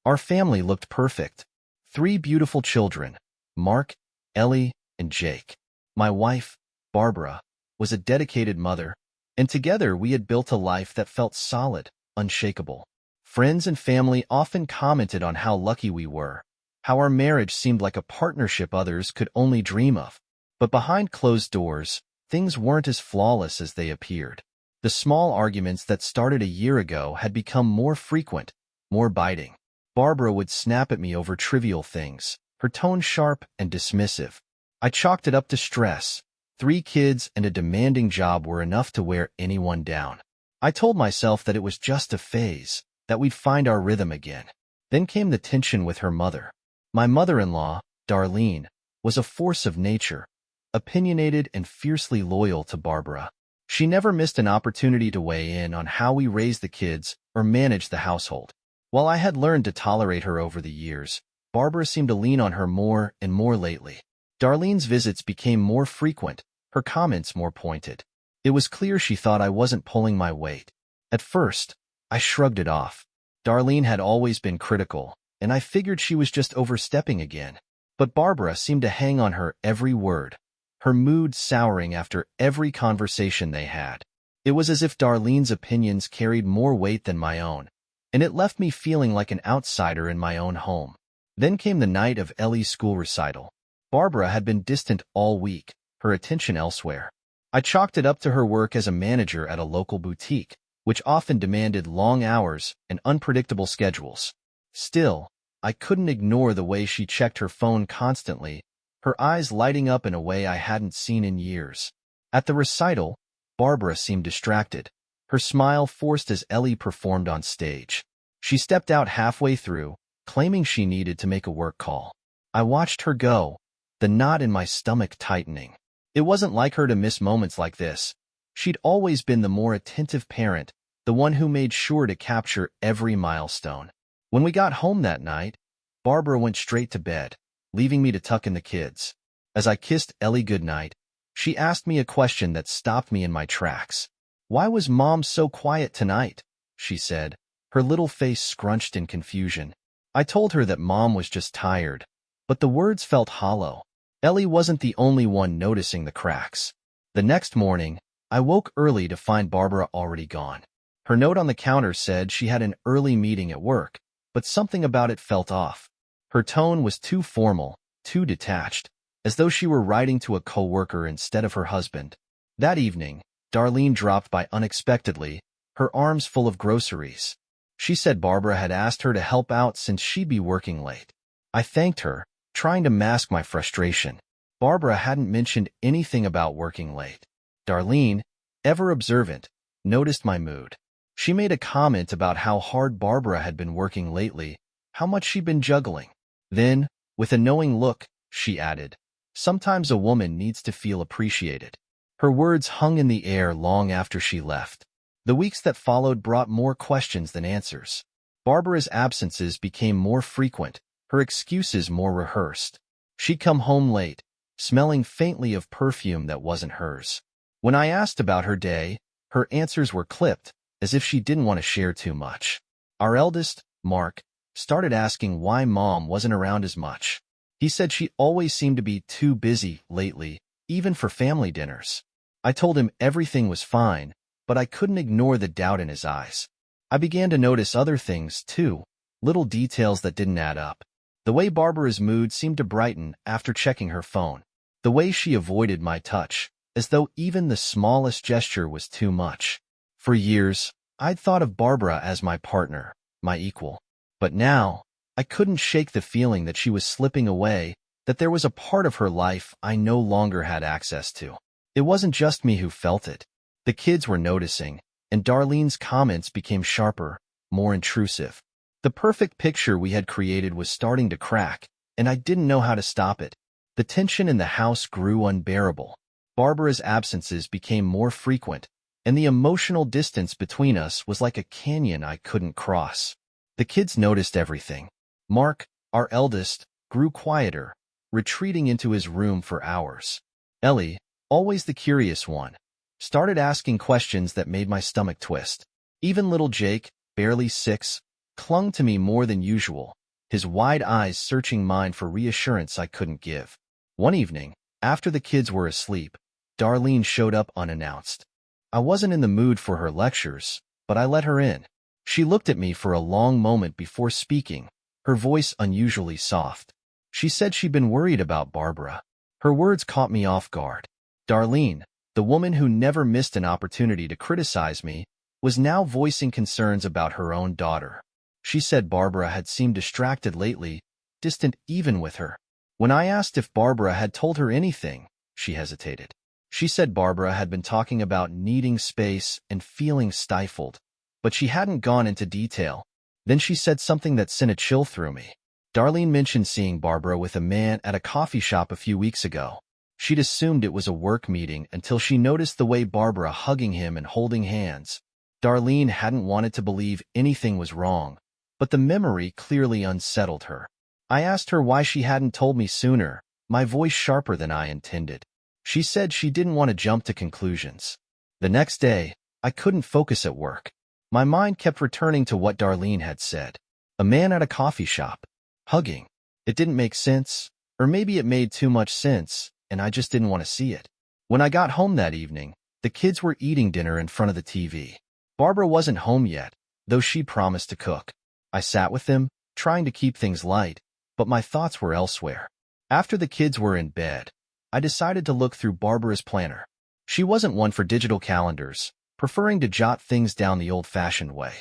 Our family looked perfect. 3 beautiful children, Mark, Ellie, and Jake. My wife, Barbara, was a dedicated mother, and together we had built a life that felt solid, unshakable. Friends and family often commented on how lucky we were, how our marriage seemed like a partnership others could only dream of. But behind closed doors, things weren't as flawless as they appeared. The small arguments that started a year ago had become more frequent, more biting. Barbara would snap at me over trivial things, her tone sharp and dismissive. I chalked it up to stress. 3 kids and a demanding job were enough to wear anyone down. I told myself that it was just a phase, that we'd find our rhythm again. Then came the tension with her mother. My mother-in-law, Darlene, was a force of nature, opinionated and fiercely loyal to Barbara. She never missed an opportunity to weigh in on how we raised the kids or managed the household. While I had learned to tolerate her over the years, Barbara seemed to lean on her more and more lately. Darlene's visits became more frequent, her comments more pointed. It was clear she thought I wasn't pulling my weight. At first, I shrugged it off. Darlene had always been critical, and I figured she was just overstepping again. But Barbara seemed to hang on her every word, her mood souring after every conversation they had. It was as if Darlene's opinions carried more weight than my own, and it left me feeling like an outsider in my own home. Then came the night of Ellie's school recital. Barbara had been distant all week, her attention elsewhere. I chalked it up to her work as a manager at a local boutique, which often demanded long hours and unpredictable schedules. Still, I couldn't ignore the way she checked her phone constantly, her eyes lighting up in a way I hadn't seen in years. At the recital, Barbara seemed distracted, her smile forced as Ellie performed on stage. She stepped out halfway through, claiming she needed to make a work call. I watched her go, the knot in my stomach tightening. It wasn't like her to miss moments like this. She'd always been the more attentive parent, the one who made sure to capture every milestone. When we got home that night, Barbara went straight to bed, leaving me to tuck in the kids. As I kissed Ellie goodnight, she asked me a question that stopped me in my tracks. "Why was Mom so quiet tonight?" she said, her little face scrunched in confusion. I told her that Mom was just tired, but the words felt hollow. Ellie wasn't the only one noticing the cracks. The next morning, I woke early to find Barbara already gone. Her note on the counter said she had an early meeting at work, but something about it felt off. Her tone was too formal, too detached, as though she were writing to a coworker instead of her husband. That evening, Darlene dropped by unexpectedly, her arms full of groceries. She said Barbara had asked her to help out since she'd be working late. I thanked her, trying to mask my frustration. Barbara hadn't mentioned anything about working late. Darlene, ever observant, noticed my mood. She made a comment about how hard Barbara had been working lately, how much she'd been juggling. Then, with a knowing look, she added, "Sometimes a woman needs to feel appreciated." Her words hung in the air long after she left. The weeks that followed brought more questions than answers. Barbara's absences became more frequent, her excuses more rehearsed. She'd come home late, smelling faintly of perfume that wasn't hers. When I asked about her day, her answers were clipped, as if she didn't want to share too much. Our eldest, Mark, started asking why Mom wasn't around as much. He said she always seemed to be too busy lately, even for family dinners. I told him everything was fine, but I couldn't ignore the doubt in his eyes. I began to notice other things, too, little details that didn't add up. The way Barbara's mood seemed to brighten after checking her phone. The way she avoided my touch, as though even the smallest gesture was too much. For years, I'd thought of Barbara as my partner, my equal. But now, I couldn't shake the feeling that she was slipping away, that there was a part of her life I no longer had access to. It wasn't just me who felt it. The kids were noticing, and Darlene's comments became sharper, more intrusive. The perfect picture we had created was starting to crack, and I didn't know how to stop it. The tension in the house grew unbearable. Barbara's absences became more frequent, and the emotional distance between us was like a canyon I couldn't cross. The kids noticed everything. Mark, our eldest, grew quieter, retreating into his room for hours. Ellie, always the curious one, started asking questions that made my stomach twist. Even little Jake, barely 6, clung to me more than usual, his wide eyes searching mine for reassurance I couldn't give. One evening, after the kids were asleep, Darlene showed up unannounced. I wasn't in the mood for her lectures, but I let her in. She looked at me for a long moment before speaking, her voice unusually soft. She said she'd been worried about Barbara. Her words caught me off guard. Darlene, the woman who never missed an opportunity to criticize me, was now voicing concerns about her own daughter. She said Barbara had seemed distracted lately, distant even with her. When I asked if Barbara had told her anything, she hesitated. She said Barbara had been talking about needing space and feeling stifled, but she hadn't gone into detail. Then she said something that sent a chill through me. Darlene mentioned seeing Barbara with a man at a coffee shop a few weeks ago. She'd assumed it was a work meeting until she noticed the way Barbara hugging him and holding hands. Darlene hadn't wanted to believe anything was wrong, but the memory clearly unsettled her. I asked her why she hadn't told me sooner, my voice sharper than I intended. She said she didn't want to jump to conclusions. The next day, I couldn't focus at work. My mind kept returning to what Darlene had said. A man at a coffee shop, hugging. It didn't make sense, or maybe it made too much sense, and I just didn't want to see it. When I got home that evening, the kids were eating dinner in front of the TV. Barbara wasn't home yet, though she promised to cook. I sat with them, trying to keep things light, but my thoughts were elsewhere. After the kids were in bed, I decided to look through Barbara's planner. She wasn't one for digital calendars, preferring to jot things down the old-fashioned way.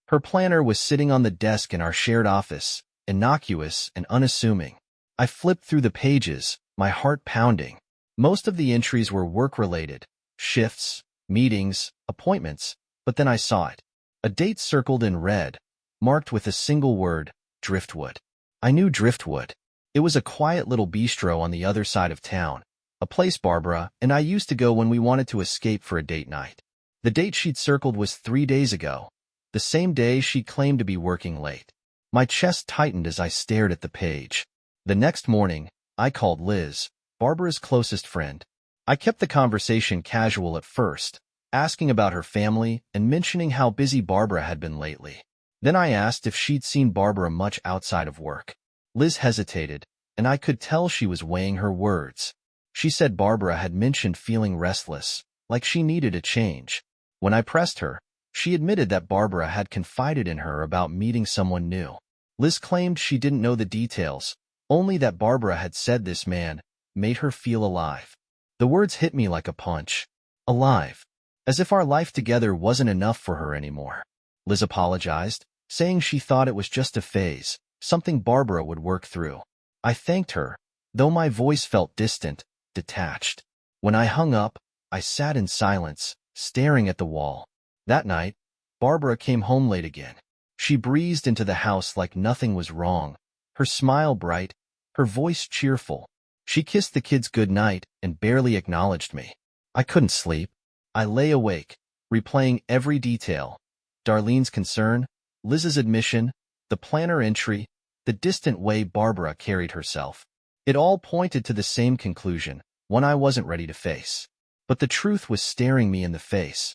Her planner was sitting on the desk in our shared office, innocuous and unassuming. I flipped through the pages, my heart pounding. Most of the entries were work-related, shifts, meetings, appointments, but then I saw it. A date circled in red, marked with a single word, Driftwood. I knew Driftwood. It was a quiet little bistro on the other side of town, a place Barbara and I used to go when we wanted to escape for a date night. The date she'd circled was 3 days ago, the same day she claimed to be working late. My chest tightened as I stared at the page. The next morning, I called Liz, Barbara's closest friend. I kept the conversation casual at first, asking about her family and mentioning how busy Barbara had been lately. Then I asked if she'd seen Barbara much outside of work. Liz hesitated, and I could tell she was weighing her words. She said Barbara had mentioned feeling restless, like she needed a change. When I pressed her, she admitted that Barbara had confided in her about meeting someone new. Liz claimed she didn't know the details, only that Barbara had said this man made her feel alive. The words hit me like a punch. Alive. As if our life together wasn't enough for her anymore. Liz apologized, saying she thought it was just a phase, something Barbara would work through. I thanked her, though my voice felt distant, detached. When I hung up, I sat in silence, staring at the wall. That night, Barbara came home late again. She breezed into the house like nothing was wrong, her smile bright, her voice cheerful. She kissed the kids goodnight and barely acknowledged me. I couldn't sleep. I lay awake, replaying every detail. Darlene's concern, Liz's admission, the planner entry, the distant way Barbara carried herself. It all pointed to the same conclusion, one I wasn't ready to face. But the truth was staring me in the face.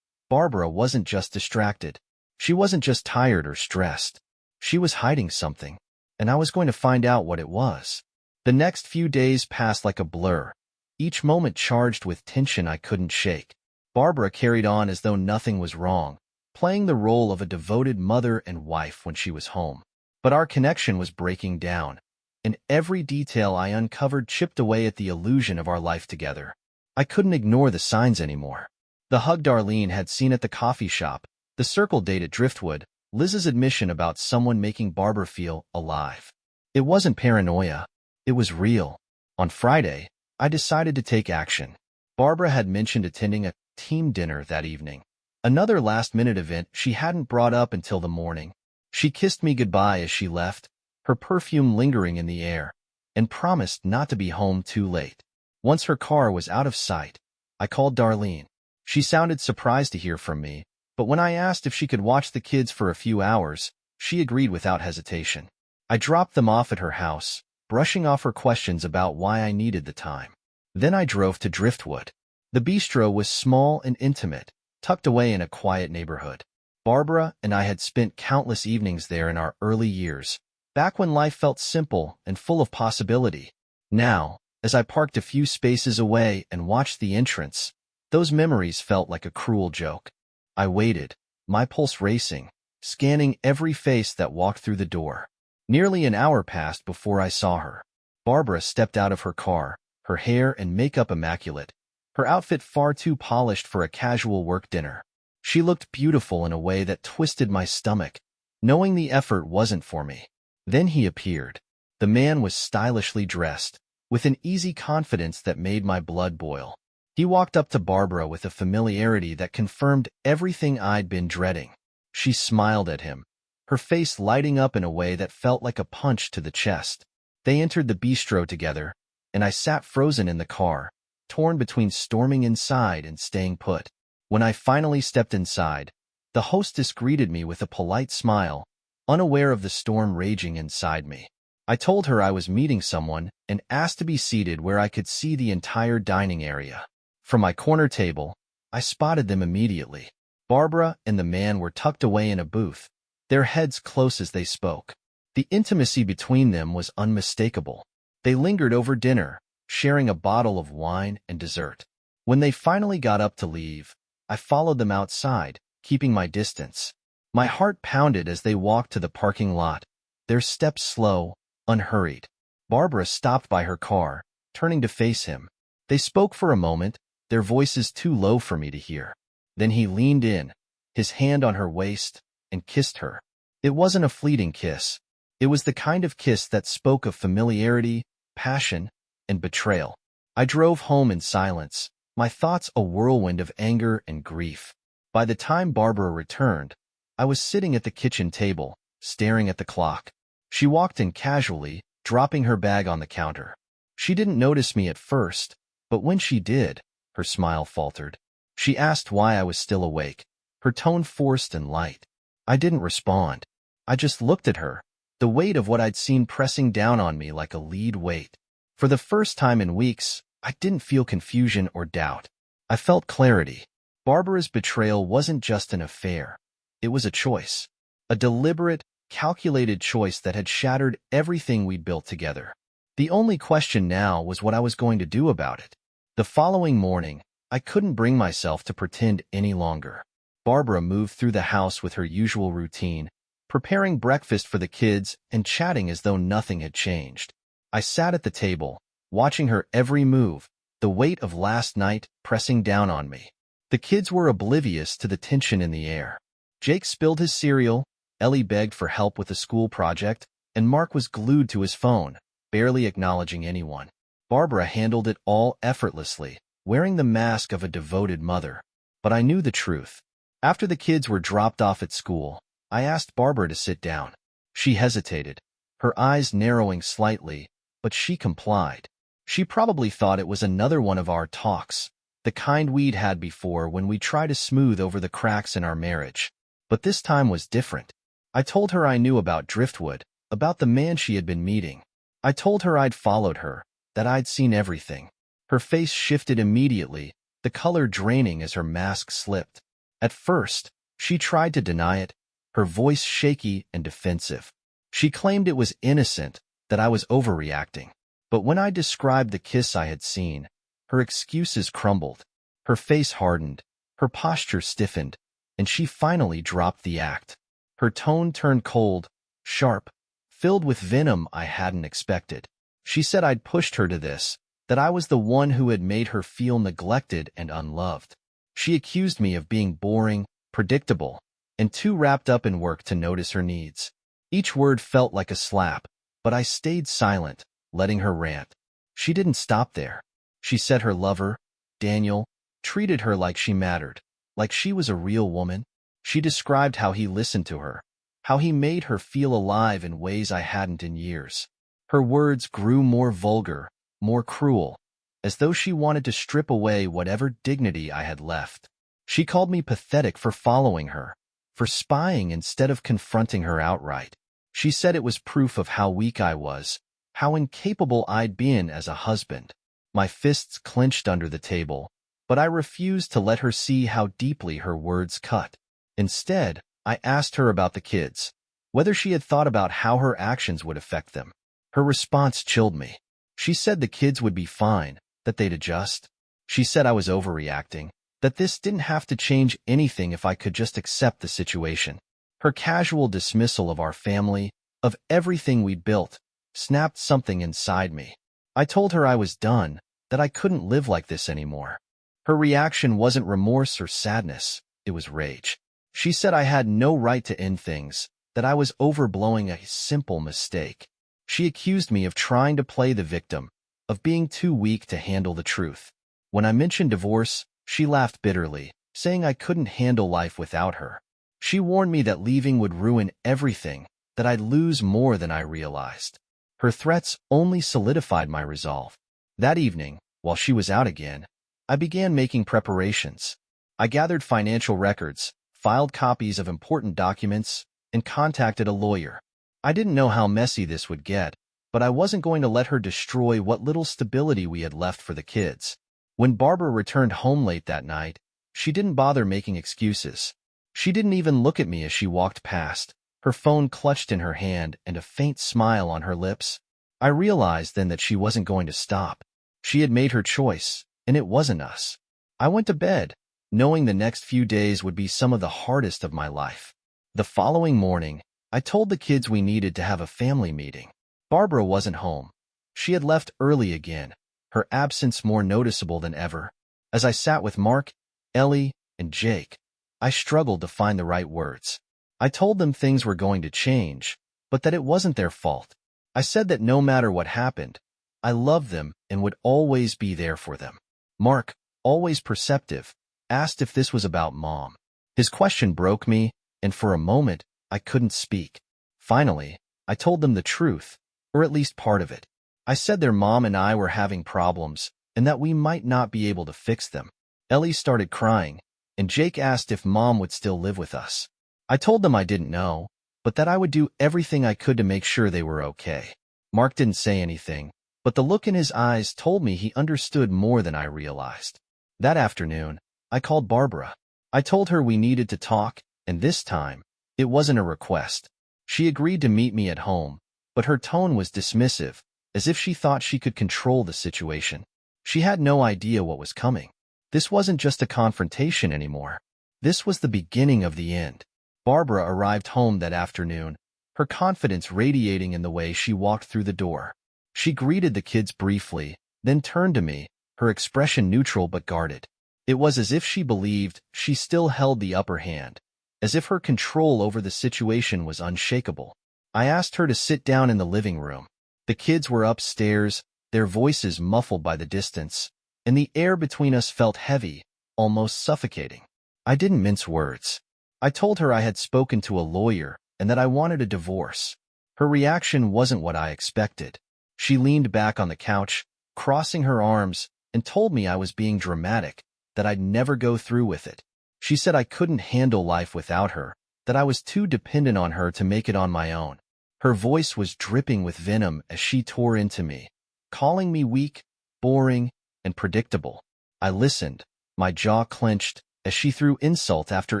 Barbara wasn't just distracted. She wasn't just tired or stressed. She was hiding something, and I was going to find out what it was. The next few days passed like a blur, each moment charged with tension I couldn't shake. Barbara carried on as though nothing was wrong, playing the role of a devoted mother and wife when she was home. But our connection was breaking down, and every detail I uncovered chipped away at the illusion of our life together. I couldn't ignore the signs anymore. The hug Darlene had seen at the coffee shop, the circle date at Driftwood, Liz's admission about someone making Barbara feel alive. It wasn't paranoia. It was real. On Friday, I decided to take action. Barbara had mentioned attending a team dinner that evening. Another last-minute event she hadn't brought up until the morning. She kissed me goodbye as she left, her perfume lingering in the air, and promised not to be home too late. Once her car was out of sight, I called Darlene. She sounded surprised to hear from me, but when I asked if she could watch the kids for a few hours, she agreed without hesitation. I dropped them off at her house, brushing off her questions about why I needed the time. Then I drove to Driftwood. The bistro was small and intimate, tucked away in a quiet neighborhood. Barbara and I had spent countless evenings there in our early years, back when life felt simple and full of possibility. Now, as I parked a few spaces away and watched the entrance, those memories felt like a cruel joke. I waited, my pulse racing, scanning every face that walked through the door. Nearly an hour passed before I saw her. Barbara stepped out of her car, her hair and makeup immaculate, her outfit far too polished for a casual work dinner. She looked beautiful in a way that twisted my stomach, knowing the effort wasn't for me. Then he appeared. The man was stylishly dressed, with an easy confidence that made my blood boil. He walked up to Barbara with a familiarity that confirmed everything I'd been dreading. She smiled at him, her face lighting up in a way that felt like a punch to the chest. They entered the bistro together, and I sat frozen in the car, torn between storming inside and staying put. When I finally stepped inside, the hostess greeted me with a polite smile, unaware of the storm raging inside me. I told her I was meeting someone and asked to be seated where I could see the entire dining area. From my corner table, I spotted them immediately. Barbara and the man were tucked away in a booth, their heads close as they spoke. The intimacy between them was unmistakable. They lingered over dinner, sharing a bottle of wine and dessert. When they finally got up to leave, I followed them outside, keeping my distance. My heart pounded as they walked to the parking lot, their steps slow, unhurried. Barbara stopped by her car, turning to face him. They spoke for a moment, their voices too low for me to hear. Then he leaned in, his hand on her waist, and kissed her. It wasn't a fleeting kiss. It was the kind of kiss that spoke of familiarity, passion, and betrayal. I drove home in silence, my thoughts a whirlwind of anger and grief. By the time Barbara returned, I was sitting at the kitchen table, staring at the clock. She walked in casually, dropping her bag on the counter. She didn't notice me at first, but when she did, her smile faltered. She asked why I was still awake, her tone forced and light. I didn't respond. I just looked at her, the weight of what I'd seen pressing down on me like a lead weight. For the first time in weeks, I didn't feel confusion or doubt. I felt clarity. Barbara's betrayal wasn't just an affair. It was a choice. A deliberate, calculated choice that had shattered everything we'd built together. The only question now was what I was going to do about it. The following morning, I couldn't bring myself to pretend any longer. Barbara moved through the house with her usual routine, preparing breakfast for the kids and chatting as though nothing had changed. I sat at the table, watching her every move, the weight of last night pressing down on me. The kids were oblivious to the tension in the air. Jake spilled his cereal, Ellie begged for help with a school project, and Mark was glued to his phone, barely acknowledging anyone. Barbara handled it all effortlessly, wearing the mask of a devoted mother. But I knew the truth. After the kids were dropped off at school, I asked Barbara to sit down. She hesitated, her eyes narrowing slightly, but she complied. She probably thought it was another one of our talks, the kind we'd had before when we tried to smooth over the cracks in our marriage. But this time was different. I told her I knew about Driftwood, about the man she had been meeting. I told her I'd followed her, that I'd seen everything. Her face shifted immediately, the color draining as her mask slipped. At first, she tried to deny it, her voice shaky and defensive. She claimed it was innocent, that I was overreacting. But when I described the kiss I had seen, her excuses crumbled. Her face hardened, her posture stiffened, and she finally dropped the act. Her tone turned cold, sharp, filled with venom I hadn't expected. She said I'd pushed her to this, that I was the one who had made her feel neglected and unloved. She accused me of being boring, predictable, and too wrapped up in work to notice her needs. Each word felt like a slap, but I stayed silent, letting her rant. She didn't stop there. She said her lover, Daniel, treated her like she mattered, like she was a real woman. She described how he listened to her, how he made her feel alive in ways I hadn't in years. Her words grew more vulgar, more cruel, as though she wanted to strip away whatever dignity I had left. She called me pathetic for following her, for spying instead of confronting her outright. She said it was proof of how weak I was, how incapable I'd been as a husband. My fists clenched under the table, but I refused to let her see how deeply her words cut. Instead, I asked her about the kids, whether she had thought about how her actions would affect them. Her response chilled me. She said the kids would be fine, that they'd adjust. She said I was overreacting, that this didn't have to change anything if I could just accept the situation. Her casual dismissal of our family, of everything we'd built, snapped something inside me. I told her I was done, that I couldn't live like this anymore. Her reaction wasn't remorse or sadness, it was rage. She said I had no right to end things, that I was overblowing a simple mistake. She accused me of trying to play the victim, of being too weak to handle the truth. When I mentioned divorce, she laughed bitterly, saying I couldn't handle life without her. She warned me that leaving would ruin everything, that I'd lose more than I realized. Her threats only solidified my resolve. That evening, while she was out again, I began making preparations. I gathered financial records, filed copies of important documents, and contacted a lawyer. I didn't know how messy this would get, but I wasn't going to let her destroy what little stability we had left for the kids. When Barbara returned home late that night, she didn't bother making excuses. She didn't even look at me as she walked past, her phone clutched in her hand and a faint smile on her lips. I realized then that she wasn't going to stop. She had made her choice, and it wasn't us. I went to bed, knowing the next few days would be some of the hardest of my life. The following morning, I told the kids we needed to have a family meeting. Barbara wasn't home. She had left early again, her absence more noticeable than ever. As I sat with Mark, Ellie, and Jake, I struggled to find the right words. I told them things were going to change, but that it wasn't their fault. I said that no matter what happened, I loved them and would always be there for them. Mark, always perceptive, asked if this was about Mom. His question broke me, and for a moment, I couldn't speak. Finally, I told them the truth, or at least part of it. I said their mom and I were having problems, and that we might not be able to fix them. Ellie started crying, and Jake asked if Mom would still live with us. I told them I didn't know, but that I would do everything I could to make sure they were okay. Mark didn't say anything, but the look in his eyes told me he understood more than I realized. That afternoon, I called Barbara. I told her we needed to talk, and this time, it wasn't a request. She agreed to meet me at home, but her tone was dismissive, as if she thought she could control the situation. She had no idea what was coming. This wasn't just a confrontation anymore. This was the beginning of the end. Barbara arrived home that afternoon, her confidence radiating in the way she walked through the door. She greeted the kids briefly, then turned to me, her expression neutral but guarded. It was as if she believed she still held the upper hand, as if her control over the situation was unshakable. I asked her to sit down in the living room. The kids were upstairs, their voices muffled by the distance, and the air between us felt heavy, almost suffocating. I didn't mince words. I told her I had spoken to a lawyer and that I wanted a divorce. Her reaction wasn't what I expected. She leaned back on the couch, crossing her arms, and told me I was being dramatic, that I'd never go through with it. She said I couldn't handle life without her, that I was too dependent on her to make it on my own. Her voice was dripping with venom as she tore into me, calling me weak, boring, and predictable. I listened, my jaw clenched, as she threw insult after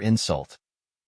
insult,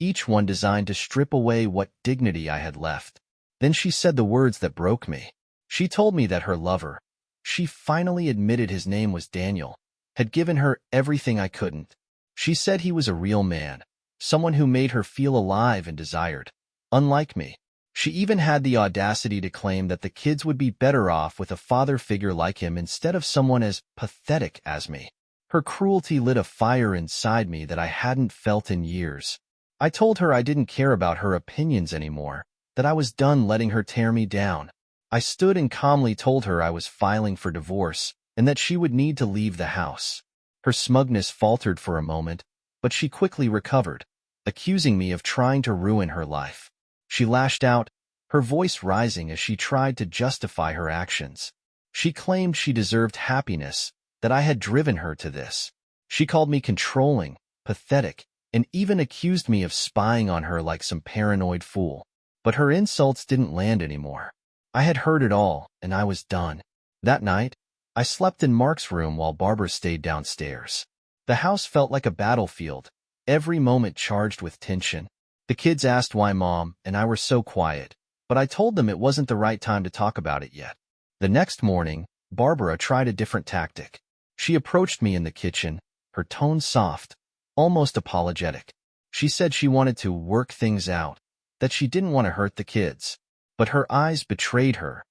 each one designed to strip away what dignity I had left. Then she said the words that broke me. She told me that her lover, she finally admitted his name was Daniel, had given her everything I couldn't. She said he was a real man, someone who made her feel alive and desired, unlike me. She even had the audacity to claim that the kids would be better off with a father figure like him instead of someone as pathetic as me. Her cruelty lit a fire inside me that I hadn't felt in years. I told her I didn't care about her opinions anymore, that I was done letting her tear me down. I stood and calmly told her I was filing for divorce and that she would need to leave the house. Her smugness faltered for a moment, but she quickly recovered, accusing me of trying to ruin her life. She lashed out, her voice rising as she tried to justify her actions. She claimed she deserved happiness, that I had driven her to this. She called me controlling, pathetic, and even accused me of spying on her like some paranoid fool. But her insults didn't land anymore. I had heard it all, and I was done. That night, I slept in Mark's room while Barbara stayed downstairs. The house felt like a battlefield, every moment charged with tension. The The kids asked why Mom and I were so quiet, but I told them it wasn't the right time to talk about it yet. The next morning, Barbara tried a different tactic. She approached me in the kitchen, her tone soft, almost apologetic. She said she wanted to work things out, that she didn't want to hurt the kids. But her eyes betrayed her.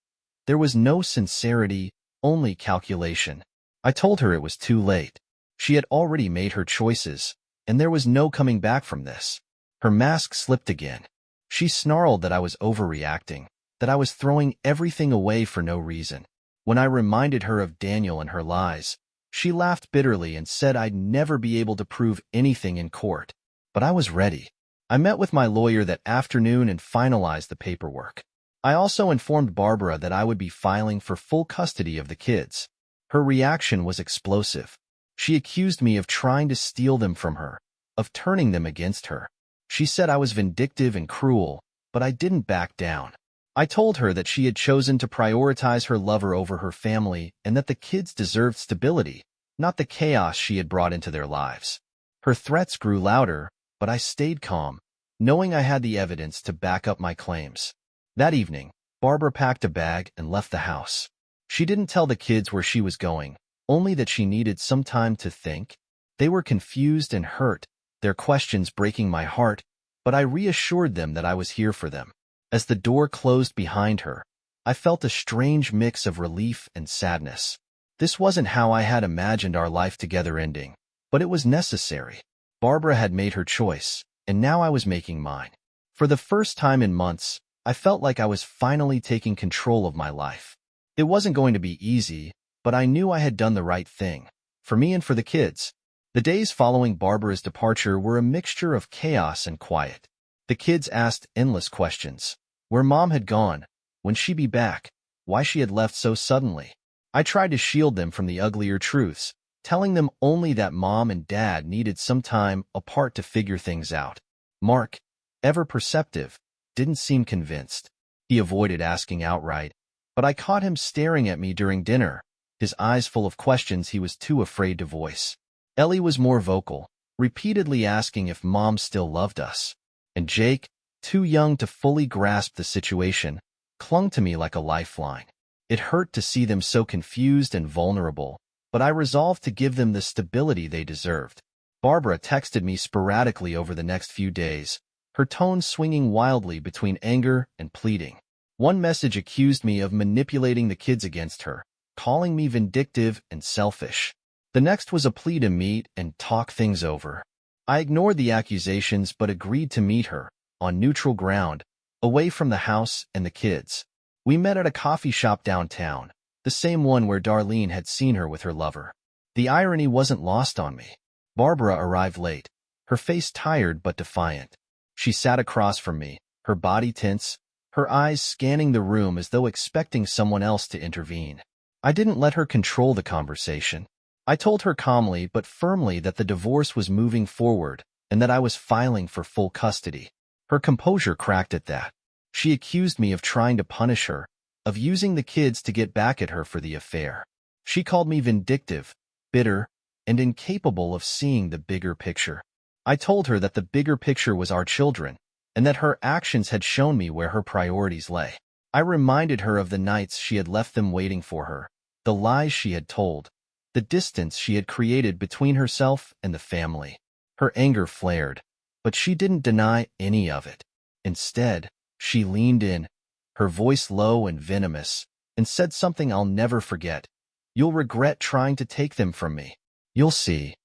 There was no sincerity, only calculation. I told her it was too late. She had already made her choices, and there was no coming back from this. Her mask slipped again. She snarled that I was overreacting, that I was throwing everything away for no reason. When I reminded her of Daniel and her lies, she laughed bitterly and said I'd never be able to prove anything in court. But I was ready. I met with my lawyer that afternoon and finalized the paperwork. I also informed Barbara that I would be filing for full custody of the kids. Her reaction was explosive. She accused me of trying to steal them from her, of turning them against her. She said I was vindictive and cruel, but I didn't back down. I told her that she had chosen to prioritize her lover over her family and that the kids deserved stability, not the chaos she had brought into their lives. Her threats grew louder, but I stayed calm, knowing I had the evidence to back up my claims. That evening, Barbara packed a bag and left the house. She didn't tell the kids where she was going, only that she needed some time to think. They were confused and hurt, their questions breaking my heart, but I reassured them that I was here for them. As the door closed behind her, I felt a strange mix of relief and sadness. This wasn't how I had imagined our life together ending, but it was necessary. Barbara had made her choice, and now I was making mine. For the first time in months, I felt like I was finally taking control of my life. It wasn't going to be easy, but I knew I had done the right thing, for me and for the kids. The days following Barbara's departure were a mixture of chaos and quiet. The kids asked endless questions. Where Mom had gone, when she'd be back, why she had left so suddenly. I tried to shield them from the uglier truths, telling them only that Mom and Dad needed some time apart to figure things out. Mark, ever perceptive, didn't seem convinced. He avoided asking outright, but I caught him staring at me during dinner, his eyes full of questions he was too afraid to voice. Ellie was more vocal, repeatedly asking if Mom still loved us. And Jake, too young to fully grasp the situation, clung to me like a lifeline. It hurt to see them so confused and vulnerable, but I resolved to give them the stability they deserved. Barbara texted me sporadically over the next few days, her tone swinging wildly between anger and pleading. One message accused me of manipulating the kids against her, calling me vindictive and selfish. The next was a plea to meet and talk things over. I ignored the accusations but agreed to meet her, on neutral ground, away from the house and the kids. We met at a coffee shop downtown, the same one where Darlene had seen her with her lover. The irony wasn't lost on me. Barbara arrived late, her face tired but defiant. She sat across from me, her body tense, her eyes scanning the room as though expecting someone else to intervene. I didn't let her control the conversation. I told her calmly but firmly that the divorce was moving forward and that I was filing for full custody. Her composure cracked at that. She accused me of trying to punish her, of using the kids to get back at her for the affair. She called me vindictive, bitter, and incapable of seeing the bigger picture. I told her that the bigger picture was our children, and that her actions had shown me where her priorities lay. I reminded her of the nights she had left them waiting for her, the lies she had told, the distance she had created between herself and the family. Her anger flared, but she didn't deny any of it. Instead, she leaned in, her voice low and venomous, and said something I'll never forget. "You'll regret trying to take them from me. You'll see."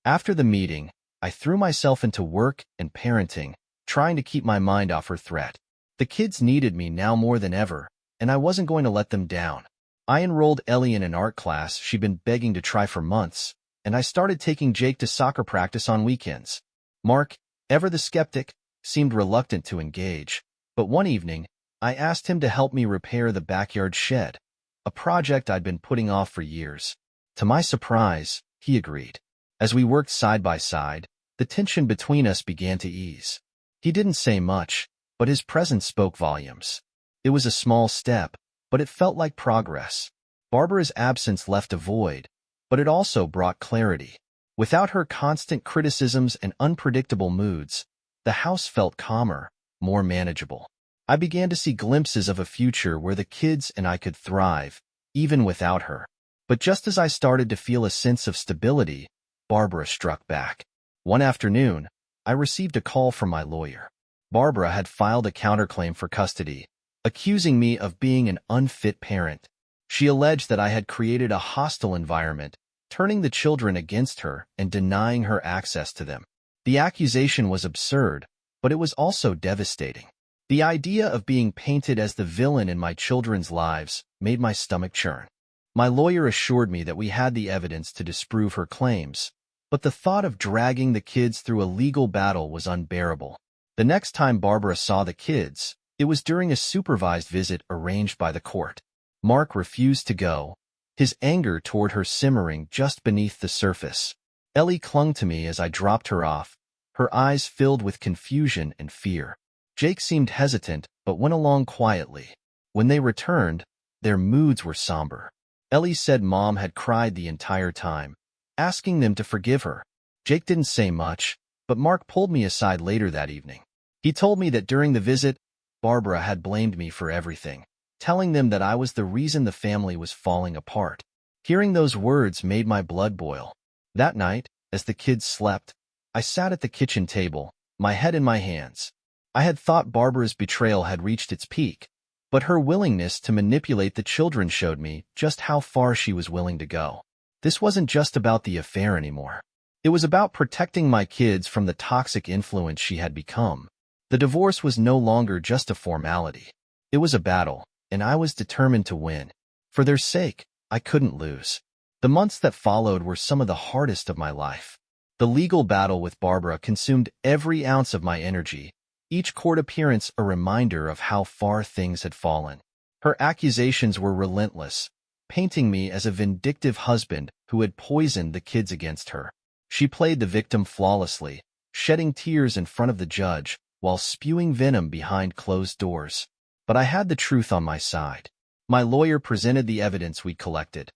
After the meeting, I threw myself into work and parenting, trying to keep my mind off her threat. The kids needed me now more than ever, and I wasn't going to let them down. I enrolled Ellie in an art class she'd been begging to try for months, and I started taking Jake to soccer practice on weekends. Mark, ever the skeptic, seemed reluctant to engage, but one evening, I asked him to help me repair the backyard shed, a project I'd been putting off for years. To my surprise, he agreed. As we worked side by side, the tension between us began to ease. He didn't say much, but his presence spoke volumes. It was a small step, but it felt like progress. Barbara's absence left a void, but it also brought clarity. Without her constant criticisms and unpredictable moods, The house felt calmer, more manageable. I began to see glimpses of a future where the kids and I could thrive, even without her. But just as I started to feel a sense of stability, Barbara struck back. One afternoon, I received a call from my lawyer. Barbara had filed a counterclaim for custody, accusing me of being an unfit parent. She alleged that I had created a hostile environment, turning the children against her and denying her access to them. The accusation was absurd, but it was also devastating. The idea of being painted as the villain in my children's lives made my stomach churn. My lawyer assured me that we had the evidence to disprove her claims, but the thought of dragging the kids through a legal battle was unbearable. The next time Barbara saw the kids, it was during a supervised visit arranged by the court. Mark refused to go, his anger toward her simmering just beneath the surface. Ellie clung to me as I dropped her off, her eyes filled with confusion and fear. Jake seemed hesitant but went along quietly. When they returned, their moods were somber. Ellie said Mom had cried the entire time, asking them to forgive her. Jake didn't say much, but Mark pulled me aside later that evening. He told me that during the visit, Barbara had blamed me for everything, telling them that I was the reason the family was falling apart. Hearing those words made my blood boil. That night, as the kids slept, I sat at the kitchen table, my head in my hands. I had thought Barbara's betrayal had reached its peak, but her willingness to manipulate the children showed me just how far she was willing to go. This wasn't just about the affair anymore. It was about protecting my kids from the toxic influence she had become. The divorce was no longer just a formality. It was a battle, and I was determined to win. For their sake, I couldn't lose. The months that followed were some of the hardest of my life. The legal battle with Barbara consumed every ounce of my energy, each court appearance a reminder of how far things had fallen. Her accusations were relentless, painting me as a vindictive husband who had poisoned the kids against her. She played the victim flawlessly, shedding tears in front of the judge while spewing venom behind closed doors. But I had the truth on my side. My lawyer presented the evidence we'd collected.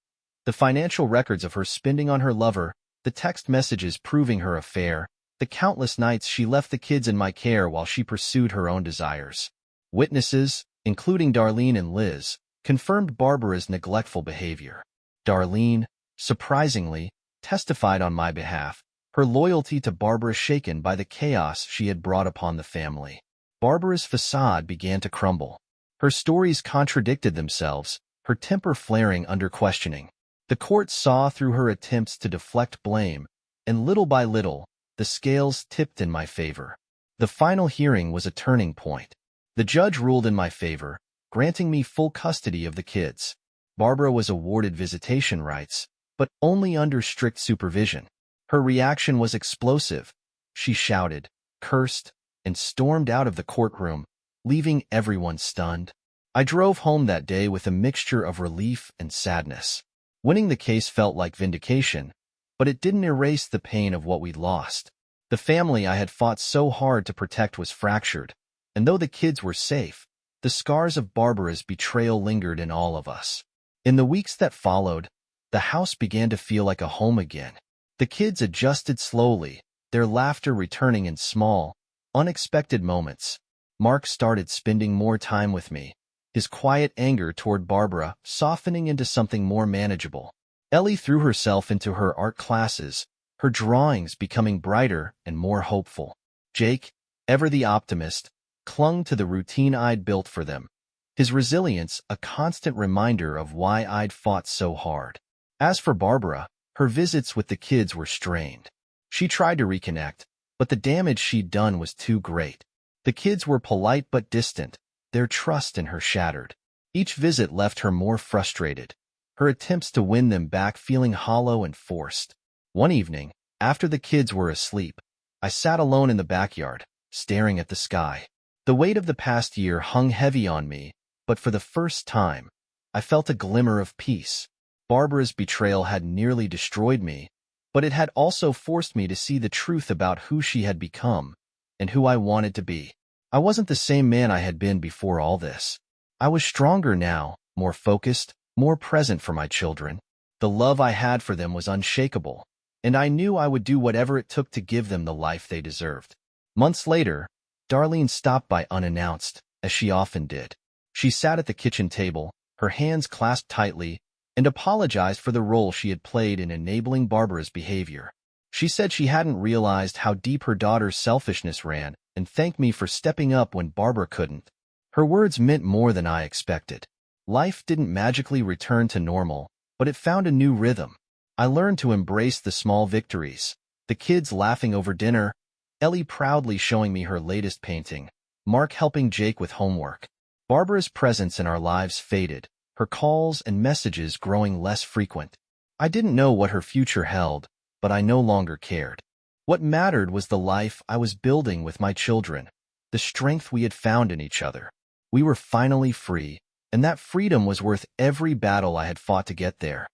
The financial records of her spending on her lover, the text messages proving her affair, the countless nights she left the kids in my care while she pursued her own desires. Witnesses, including Darlene and Liz, confirmed Barbara's neglectful behavior. Darlene, surprisingly, testified on my behalf, her loyalty to Barbara shaken by the chaos she had brought upon the family. Barbara's facade began to crumble. Her stories contradicted themselves, her temper flaring under questioning. The court saw through her attempts to deflect blame, and little by little, the scales tipped in my favor. The final hearing was a turning point. The judge ruled in my favor, granting me full custody of the kids. Barbara was awarded visitation rights, but only under strict supervision. Her reaction was explosive. She shouted, cursed, and stormed out of the courtroom, leaving everyone stunned. I drove home that day with a mixture of relief and sadness. Winning the case felt like vindication, but it didn't erase the pain of what we'd lost. The family I had fought so hard to protect was fractured, and though the kids were safe, the scars of Barbara's betrayal lingered in all of us. In the weeks that followed, the house began to feel like a home again. The kids adjusted slowly, their laughter returning in small, unexpected moments. Mark started spending more time with me, his quiet anger toward Barbara softening into something more manageable. Ellie threw herself into her art classes, her drawings becoming brighter and more hopeful. Jake, ever the optimist, clung to the routine I'd built for them, his resilience a constant reminder of why I'd fought so hard. As for Barbara, her visits with the kids were strained. She tried to reconnect, but the damage she'd done was too great. The kids were polite but distant, their trust in her shattered. Each visit left her more frustrated, her attempts to win them back feeling hollow and forced. One evening, after the kids were asleep, I sat alone in the backyard, staring at the sky. The weight of the past year hung heavy on me, but for the first time, I felt a glimmer of peace. Barbara's betrayal had nearly destroyed me, but it had also forced me to see the truth about who she had become and who I wanted to be. I wasn't the same man I had been before all this. I was stronger now, more focused, more present for my children. The love I had for them was unshakable, and I knew I would do whatever it took to give them the life they deserved. Months later, Darlene stopped by unannounced, as she often did. She sat at the kitchen table, her hands clasped tightly, and apologized for the role she had played in enabling Barbara's behavior. She said she hadn't realized how deep her daughter's selfishness ran and thanked me for stepping up when Barbara couldn't. Her words meant more than I expected. Life didn't magically return to normal, but it found a new rhythm. I learned to embrace the small victories. The kids laughing over dinner, Ellie proudly showing me her latest painting, Mark helping Jake with homework. Barbara's presence in our lives faded, her calls and messages growing less frequent. I didn't know what her future held, but I no longer cared. What mattered was the life I was building with my children, the strength we had found in each other. We were finally free, and that freedom was worth every battle I had fought to get there.